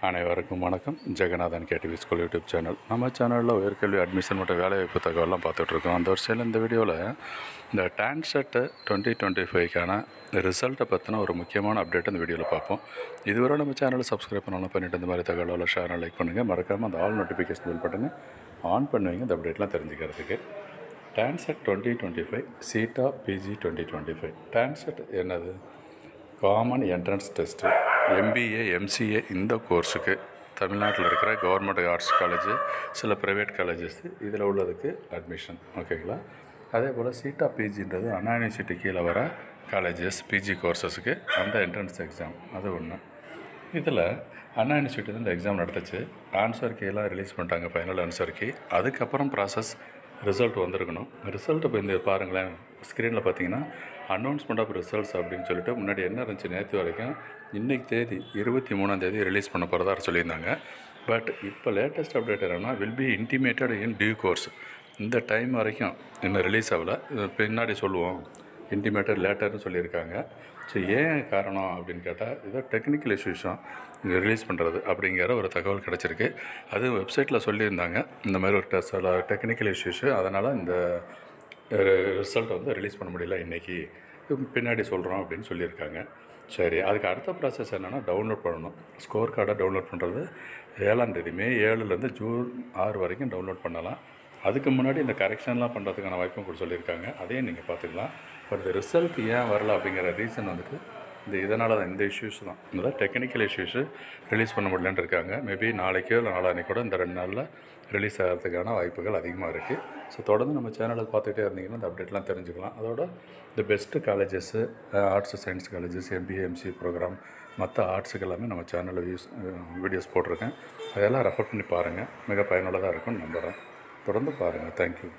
அனைவருக்கும் வணக்கம். Jeganathan KTV school YouTube channel. நம்ம சேனலில் உயர்கல்வி அட்மிஷன் மற்றும் வேலைவாய்ப்பு தகவலாம் பார்த்துட்ருக்கோம். அந்த வருஷத்தில் இந்த வீடியோவில் இந்த டான்செட் 2025க்கான ரிசல்ட்டை பற்றின ஒரு முக்கியமான அப்டேட் இந்த வீடியோவில் பார்ப்போம். இதுவரை நம்ம சேனலை சப்ஸ்கிரைப் பண்ணாலும் பண்ணிவிட்டு இந்த மாதிரி தகவலை ஷேர் லைக் பண்ணுங்கள். மறக்காமல் அந்த ஆல் நோட்டிஃபிகேஷன் பில் பட்டனை ஆன் பண்ணுவீங்க இந்த அப்டேட்லாம் தெரிஞ்சுக்கிறதுக்கு. டான்செட் 2025 சீட்டா பிஜி 2025. டான்செட் என்னது? Common entrance test. MBA MCA இந்த கோர்ஸுக்கு தமிழ்நாட்டில் இருக்கிற கவர்மெண்ட் ஆர்ட்ஸ் காலேஜு, சில ப்ரைவேட் காலேஜஸ் இதில் உள்ளதுக்கு அட்மிஷன். ஓகேங்களா? அதே போல் சீட்டா பிஜின்றது அண்ணா யூனிவர்சிட்டி கீழே வர காலேஜஸ் பிஜி கோர்சஸுக்கு அந்த என்ட்ரன்ஸ் எக்ஸாம். அது ஒன்று. இதில் அண்ணா யூனிவர்சிட்டி இந்த எக்ஸாம் நடத்துச்சு. ஆன்சர் கீழே ரிலீஸ் பண்ணிட்டாங்க, ஃபைனல் ஆன்சர் கீ. அதுக்கப்புறம் ப்ராசஸ் ரிசல்ட் வந்திருக்கணும். ரிசல்ட் இப்போ இந்த பாருங்களேன், ஸ்க்ரீனில் பார்த்தீங்கன்னா அனௌன்ஸ்மெண்ட் ஆஃப் ரிசல்ட்ஸ் அப்படின்னு சொல்லிட்டு முன்னாடி என்ன இருந்துச்சு, நேற்று வரைக்கும் இன்றைக்கி தேதி 23ஆம் ரிலீஸ் பண்ண போகிறதா சொல்லியிருந்தாங்க. பட் இப்போ லேட்டஸ்ட் அப்டேட் என்னென்னா will be intimated in due course. இந்த டைம் வரைக்கும் இன்னும் ரிலீஸ் ஆகலை, பின்னாடி சொல்லுவோம், இன்டிமேட்டட் லேட்டர்னு சொல்லியிருக்காங்க. ஸோ ஏன் காரணம் அப்படின்னு கேட்டால் ஏதோ டெக்னிக்கல் இஷ்யூஸும் ரிலீஸ் பண்ணுறது அப்படிங்கிற ஒரு தகவல் கிடச்சிருக்கு. அது வெப்சைட்டில் சொல்லியிருந்தாங்க, இந்த மாதிரி ஒரு சில டெக்னிக்கல் இஷ்யூஸு, அதனால் இந்த ரிசல்ட் ரிலீஸ் பண்ண முடியல இன்றைக்கி, பின்னாடி சொல்கிறோம் அப்படின்னு சொல்லியிருக்காங்க. சரி, அதுக்கு அடுத்த ப்ராசஸ் என்னென்னா டவுன்லோட் பண்ணணும். ஸ்கோர் கார்டை டவுன்லோட் பண்ணுறது 7ஆம் மே 7லேருந்து ஜூன் 6 வரைக்கும் டவுன்லோட் பண்ணலாம். அதுக்கு முன்னாடி இந்த கரெக்ஷன்லாம் பண்ணுறதுக்கான வாய்ப்பும் கூட சொல்லியிருக்காங்க, அதையும் நீங்கள் பார்த்துக்கலாம். பட் இந்த ரிசல்ட் ஏன் வரல அப்படிங்கிற ரீசன் இதனால் தான், இந்த இஷ்யூஸ் தான், இந்த டெக்னிக்கல் இஷ்யூஸு ரிலீஸ் பண்ண முடியலன்னு இருக்காங்க. மேபி நாளைக்கோ இல்லை நாளான்னைக்கு கூட இந்த 2 நாளில் ரிலீஸ் ஆகிறதுக்கான வாய்ப்புகள் அதிகமாக இருக்குது. ஸோ தொடர்ந்து நம்ம சேனலை பார்த்துக்கிட்டே இருந்தீங்கன்னா இந்த அப்டேட்லாம் தெரிஞ்சுக்கலாம். அதோட இந்த best colleges, arts science colleges, MBA MCA programme, மற்ற ஆர்ட்ஸுக்கு எல்லாமே நம்ம சேனலில் வீடியோஸ் போட்டிருக்கேன். அதெல்லாம் ரெஃபர் பண்ணி பாருங்கள், மிக பயனுள்ளதாக இருக்கும்னு நம்புகிறேன். தொடர்ந்து பாருங்கள். தேங்க்யூ.